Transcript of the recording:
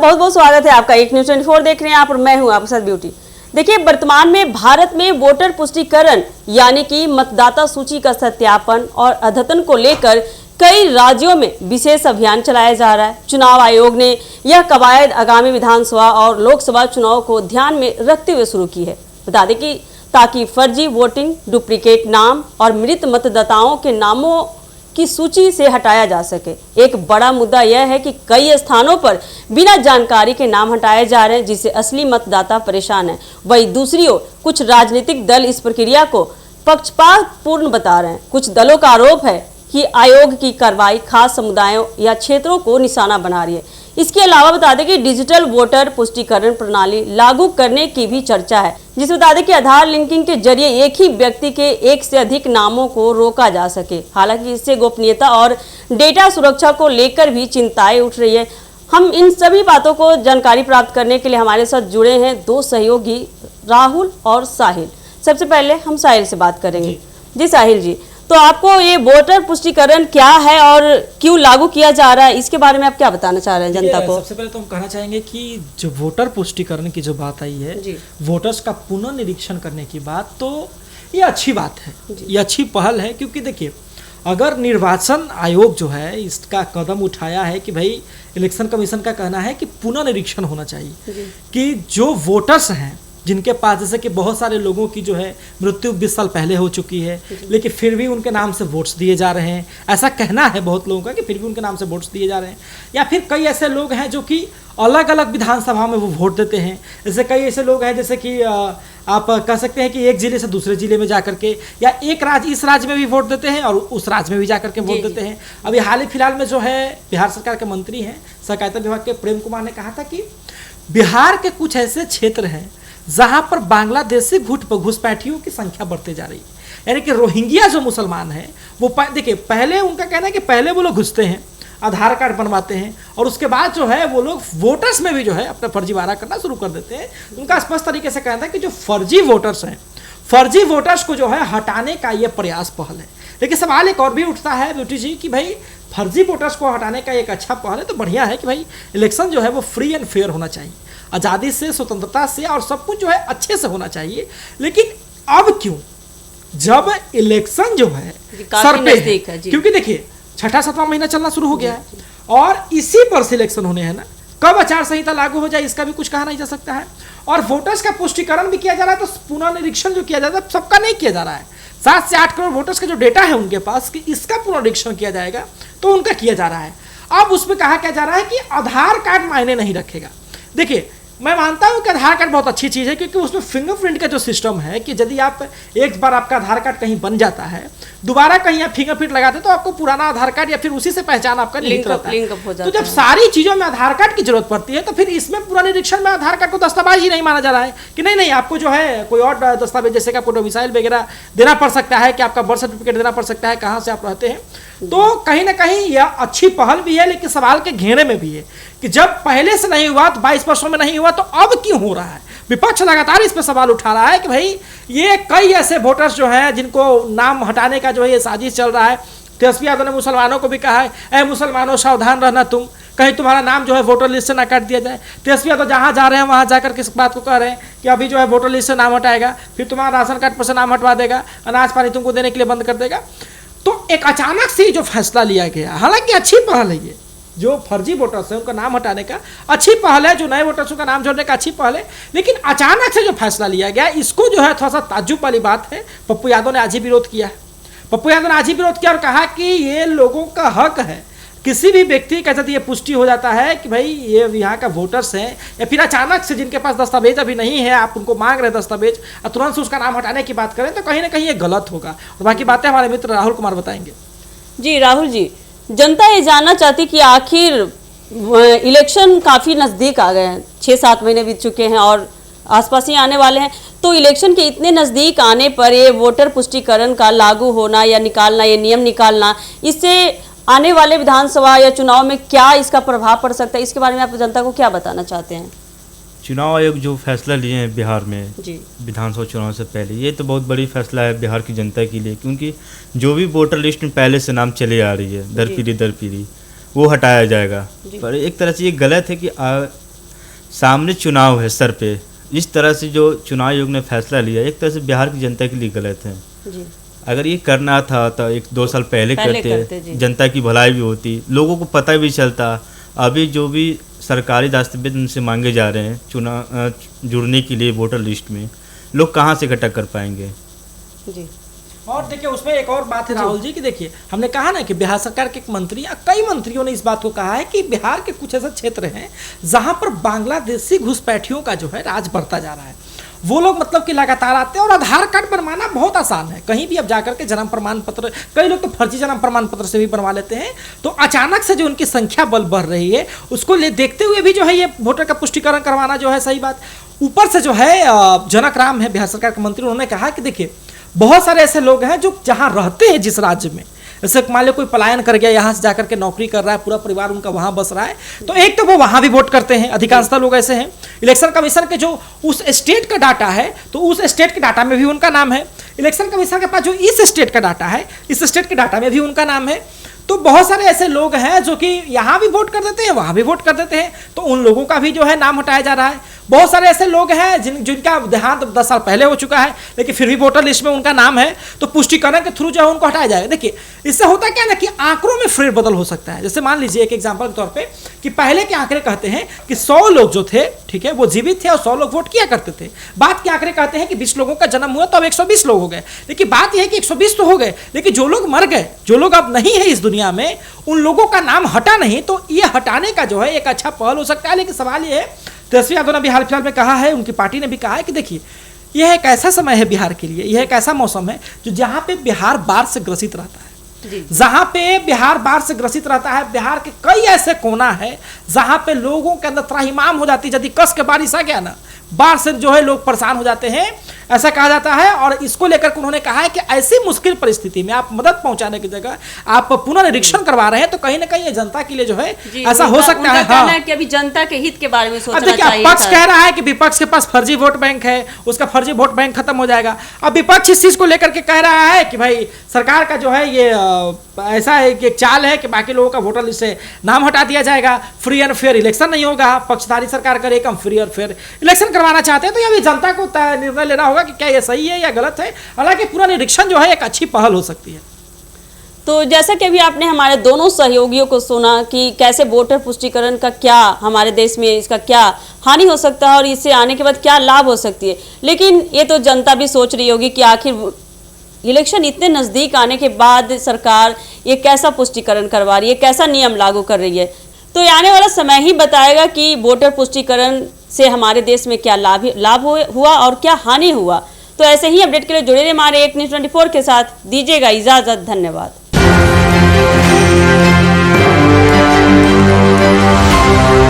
बहुत बहुत स्वागत है आपका। एक न्यूज़ 24 देख रहे हैं आप और मैं हूं आपके साथ ब्यूटी। देखिए, वर्तमान में भारत में वोटर पुष्टिकरण यानी कि मतदाता सूची का सत्यापन और अद्यतन को लेकर कई राज्यों में विशेष अभियान चलाया जा रहा है। चुनाव आयोग ने यह कवायद आगामी विधानसभा और लोकसभा चुनाव को ध्यान में रखते हुए शुरू की है। बता दें कि ताकि फर्जी वोटिंग, डुप्लीकेट नाम और मृत मतदाताओं के नामों की सूची से हटाया जा सके। एक बड़ा मुद्दा यह है कि कई स्थानों पर बिना जानकारी के नाम हटाए जा रहे हैं, जिससे असली मतदाता परेशान है। वहीं दूसरी ओर कुछ राजनीतिक दल इस प्रक्रिया को पक्षपातपूर्ण बता रहे हैं। कुछ दलों का आरोप है कि आयोग की कार्रवाई खास समुदायों या क्षेत्रों को निशाना बना रही है। इसके अलावा बता दें कि डिजिटल वोटर पुष्टिकरण प्रणाली लागू करने की भी चर्चा है, जिसमें बता दें कि आधार लिंकिंग के जरिए एक ही व्यक्ति के एक से अधिक नामों को रोका जा सके। हालांकि इससे गोपनीयता और डेटा सुरक्षा को लेकर भी चिंताएं उठ रही है। हम इन सभी बातों को जानकारी प्राप्त करने के लिए हमारे साथ जुड़े हैं दो सहयोगी, राहुल और साहिल। सबसे पहले हम साहिल से बात करेंगे। जी साहिल जी, तो आपको ये वोटर पुष्टिकरण क्या है और क्यों लागू किया जा रहा है, इसके बारे में आप क्या बताना चाह रहे हैं जनता को? सबसे पहले तो हम कहना चाहेंगे कि जो वोटर पुष्टिकरण की जो बात आई है, वोटर्स का पुनर्निरीक्षण करने की बात, तो ये अच्छी बात है, ये अच्छी पहल है। क्योंकि देखिए, अगर निर्वाचन आयोग जो है इसका कदम उठाया है कि भाई इलेक्शन कमीशन का कहना है कि पुनर्निरीक्षण होना चाहिए कि जो वोटर्स हैं जिनके पास, जैसे कि बहुत सारे लोगों की जो है मृत्यु 20 साल पहले हो चुकी है, लेकिन फिर भी उनके नाम से वोट्स दिए जा रहे हैं, ऐसा कहना है बहुत लोगों का कि फिर भी उनके नाम से वोट्स दिए जा रहे हैं। या फिर कई ऐसे लोग हैं जो कि अलग अलग विधानसभा में वो वोट देते हैं। जैसे कई ऐसे लोग हैं, जैसे कि आप कह सकते हैं कि एक जिले से दूसरे जिले में जाकर के, या एक राज्य इस राज्य में भी वोट देते हैं और उस राज्य में भी जाकर के वोट देते हैं। अभी हाल ही फिलहाल में जो है बिहार सरकार के मंत्री हैं सहकारिता विभाग के प्रेम कुमार ने कहा था कि बिहार के कुछ ऐसे क्षेत्र हैं जहां पर बांग्लादेशी घुसपैठियों की संख्या बढ़ते जा रही है। यानी कि रोहिंग्या जो मुसलमान हैं वो देखिए, पहले उनका कहना है कि पहले वो लोग घुसते हैं, आधार कार्ड बनवाते हैं और उसके बाद जो है वो लोग वोटर्स में भी जो है अपना फर्जीवाड़ा करना शुरू कर देते हैं। उनका स्पष्ट तरीके से कहना था कि जो फर्जी वोटर्स हैं, फर्जी वोटर्स को जो है हटाने का ये प्रयास पहल है। लेकिन सवाल एक और भी उठता है ब्यूटी जी कि भाई फर्जी वोटर्स को हटाने का एक अच्छा पहल है तो बढ़िया है कि भाई इलेक्शन जो है वो फ्री एंड फेयर होना चाहिए, आज़ादी से, स्वतंत्रता से, और सब कुछ जो है अच्छे से होना चाहिए। लेकिन अब क्यों, जब इलेक्शन जो है सर पे है, क्योंकि देखिए 6वां महीना चलना शुरू हो गया है और इसी पर सिलेक्शन होने हैं ना, कब आचार संहिता लागू हो जाए इसका भी कुछ कहा नहीं जा सकता है। और वोटर्स का पुष्टिकरण भी किया जा रहा है, तो पुनर्निरीक्षण जो किया जाता है सबका नहीं किया जा रहा है। 7 से 8 करोड़ वोटर्स का जो डेटा है उनके पास कि इसका पुनर्निरीक्षण किया जाएगा, तो उनका किया जा रहा है। अब उसमें कहा क्या जा रहा है कि आधार कार्ड मायने नहीं रखेगा। देखिए, मैं मानता हूं कि आधार कार्ड बहुत अच्छी चीज़ है, क्योंकि उसमें फिंगरप्रिंट का जो सिस्टम है कि यदि आप एक बार आपका आधार कार्ड कहीं बन जाता है, दोबारा कहीं आप फिंगरप्रिंट लगाते तो आपको पुराना आधार कार्ड या फिर उसी से पहचान आपका लिंक रहता है। तो जब सारी चीज़ों में आधार कार्ड की जरूरत पड़ती है, तो फिर इसमें पुनर्निरीक्षण में आधार कार्ड को दस्तावेज ही नहीं माना जा रहा है कि नहीं आपको जो है कोई और दस्तावेज, जैसे कि आपको डोमिसाइल वगैरह देना पड़ सकता है, कि आपका बर्थ सर्टिफिकेट देना पड़ सकता है, कहाँ से आप रहते हैं। तो कहीं ना कहीं यह अच्छी पहल भी है, लेकिन सवाल के घेरे में भी है कि जब पहले से नहीं हुआ तो 22 वर्षों में नहीं हुआ तो अब क्यों हो रहा है। विपक्ष लगातार इस पर सवाल उठा रहा है कि भाई ये कई ऐसे वोटर्स जो हैं जिनको नाम हटाने का जो है ये साजिश चल रहा है। तेजस्वी यादव ने मुसलमानों को भी कहा है, ऐ मुसलमानों सावधान रहना, तुम कहीं तुम्हारा नाम जो है वोटर लिस्ट से ना काट दिया जाए। तेजस्वी यादव जहाँ जा रहे हैं वहाँ जाकर किस बात को कह रहे हैं कि अभी जो है वोटर लिस्ट से नाम हटाएगा, फिर तुम्हारा राशन कार्ड पर से नाम हटवा देगा, अनाज पानी तुमको देने के लिए बंद कर देगा। तो एक अचानक से जो फैसला लिया गया, हालांकि अच्छी पहल है, ये जो फर्जी वोटर्स हैं उनका नाम हटाने का अच्छी पहल है, जो नए वोटर्स का नाम जोड़ने का अच्छी पहल है। लेकिन अचानक से जो फैसला लिया गया, इसको जो है थोड़ा सा ताज्जुब वाली बात है। पप्पू यादव ने आज ही विरोध किया है, पप्पू यादव ने आज ही विरोध किया और कहा कि ये लोगों का हक है, किसी भी व्यक्ति का यदि ये पुष्टि हो जाता है कि भाई ये यहाँ का वोटर्स हैं, या फिर अचानक से जिनके पास दस्तावेज अभी नहीं है, आप उनको मांग रहे दस्तावेज और तुरंत से उसका नाम हटाने की बात करें, तो कहीं ना कहीं ये गलत होगा। और बाकी बातें हमारे मित्र राहुल कुमार बताएंगे। जी राहुल जी, जनता ये जानना चाहती कि आखिर इलेक्शन काफ़ी नज़दीक आ गए हैं, 6-7 महीने बीत चुके हैं और आसपास ही आने वाले हैं, तो इलेक्शन के इतने नज़दीक आने पर ये वोटर पुष्टिकरण का लागू होना या निकालना, ये नियम निकालना, इससे आने वाले विधानसभा या चुनाव में क्या इसका प्रभाव पड़ सकता है, इसके बारे में आप जनता को क्या बताना चाहते हैं? चुनाव आयोग जो फैसला लिए हैं बिहार में विधानसभा चुनाव से पहले, ये तो बहुत बड़ी फैसला है बिहार की जनता के लिए, क्योंकि जो भी वोटर लिस्ट में पहले से नाम चले आ रही है दर पीढ़ी वो हटाया जाएगा। पर एक तरह से ये गलत है कि सामने चुनाव है सर पे, इस तरह से जो चुनाव आयोग ने फैसला लिया एक तरह से बिहार की जनता के लिए गलत है जी। अगर ये करना था तो 1-2 साल पहले करते जी। जनता की भलाई भी होती, लोगों को पता भी चलता। अभी जो भी सरकारी दस्तावेज उनसे मांगे जा रहे हैं जुड़ने के लिए वोटर लिस्ट में, लोग कहाँ से इकट्ठा कर पाएंगे जी। और देखिए उसमें एक और बात है राहुल जी कि देखिए हमने कहा ना कि बिहार सरकार के एक मंत्री या कई मंत्रियों ने इस बात को कहा है कि बिहार के कुछ ऐसे क्षेत्र हैं जहां पर बांग्लादेशी घुसपैठियों का जो है राज बढ़ता जा रहा है। वो लोग मतलब कि लगातार आते हैं और आधार कार्ड बनवाना बहुत आसान है, कहीं भी अब जाकर के जन्म प्रमाण पत्र, कई लोग तो फर्जी जन्म प्रमाण पत्र से भी बनवा लेते हैं। तो अचानक से जो उनकी संख्या बल बढ़ रही है उसको देखते हुए भी जो है ये वोटर का पुष्टिकरण करवाना जो है सही बात। ऊपर से जो है जनक राम है बिहार सरकार के मंत्री, उन्होंने कहा कि देखिए बहुत सारे ऐसे लोग हैं जो जहां रहते हैं जिस राज्य में, जैसे मान लो कोई पलायन कर गया, यहाँ से जाकर के नौकरी कर रहा है, पूरा परिवार उनका वहाँ बस रहा है, तो एक तो वो वहाँ भी वोट करते हैं, अधिकांशतः लोग ऐसे हैं। इलेक्शन कमीशन के जो उस स्टेट का डाटा है तो उस स्टेट के डाटा में भी उनका नाम है। इलेक्शन कमीशन के पास जो इस स्टेट का डाटा है, इस स्टेट के डाटा में भी उनका नाम है। तो बहुत सारे ऐसे लोग हैं जो कि यहाँ भी वोट कर देते हैं, वहाँ भी वोट कर देते हैं, तो उन लोगों का भी जो है नाम हटाया जा रहा है। बहुत सारे ऐसे लोग हैं जिनका देहांत 10 साल पहले हो चुका है लेकिन फिर भी वोटर लिस्ट में उनका नाम है, तो पुष्टिकरण के थ्रू जो है उनको हटाया जाएगा। देखिए इससे होता क्या ना कि आंकड़ों में फेरबदल हो सकता है। जैसे मान लीजिए एक एग्जांपल के तौर पे कि पहले के आंकड़े कहते हैं कि 100 लोग जो थे, ठीक है, वो जीवित थे और 100 लोग वोट किया करते थे। बात के आंकड़े कहते हैं कि 20 लोगों का जन्म हुआ तो अब 120 लोग हो गए। लेकिन बात यह है कि 120 तो हो गए, लेकिन जो लोग मर गए, जो लोग अब नहीं है इस दुनिया में, उन लोगों का नाम हटा नहीं। तो ये हटाने का जो है एक अच्छा पहल हो सकता है। लेकिन सवाल ये है, तेजस्वी यादव ने भी हाल फिलहाल में कहा है, उनकी पार्टी ने भी कहा है कि देखिए यह एक ऐसा समय है बिहार के लिए, यह एक ऐसा मौसम है जो जहां पे बिहार बाढ़ से ग्रसित रहता है। जहां पे बिहार बाढ़ से ग्रसित रहता है, बिहार के कई ऐसे कोना है जहां पे लोगों के अंदर त्राहिमाम हो जाती है। यदि कस के बारिश आ गया ना, बाढ़ से जो है लोग परेशान हो जाते हैं, ऐसा कहा जाता है। और इसको लेकर के उन्होंने कहा है कि ऐसी मुश्किल परिस्थिति में आप मदद पहुंचाने की जगह आप पुनर्निरीक्षण करवा रहे हैं, तो कहीं ना कहीं ये जनता के लिए जो है ऐसा हो सकता है। हाँ, कि अभी जनता के हित के बारे में सोचना चाहिए। पक्ष कह रहा है कि विपक्ष के पास फर्जी वोट बैंक है, उसका फर्जी वोट बैंक खत्म हो जाएगा। अब विपक्ष इस चीज को लेकर के कह रहा है कि भाई सरकार का जो है ये ऐसा एक चाल है कि बाकी लोगों का वोटर लिस्ट से नाम हटा दिया जाएगा, फ्री एंड फेयर इलेक्शन नहीं होगा, पक्षधारी सरकार करेगा, हम फ्री और फेयर इलेक्शन करवाना चाहते हैं। तो ये अभी जनता को निर्णय लेना होगा कि क्या ये सही है या गलत है। हालांकि पूरा निरीक्षण जो है एक अच्छी पहल हो सकती है। तो जैसा कि अभी आपने हमारे दोनों सहयोगियों को सुना कि कैसे वोटर पुष्टिकरण का क्या हमारे देश में इसका क्या हानि हो सकता है और इससे आने के बाद क्या लाभ हो सकती है, लेकिन ये तो जनता भी सोच रही होगी कि आखिर इलेक्शन इतने नज़दीक आने के बाद सरकार ये कैसा पुष्टिकरण करवा रही है, कैसा नियम लागू कर रही है। तो ये आने वाला समय ही बताएगा कि वोटर पुष्टिकरण से हमारे देश में क्या लाभ हुआ और क्या हानि हुआ। तो ऐसे ही अपडेट के लिए जुड़े रहिए हमारे 8 न्यूज़ 24 के साथ। दीजिएगा इजाज़त, धन्यवाद।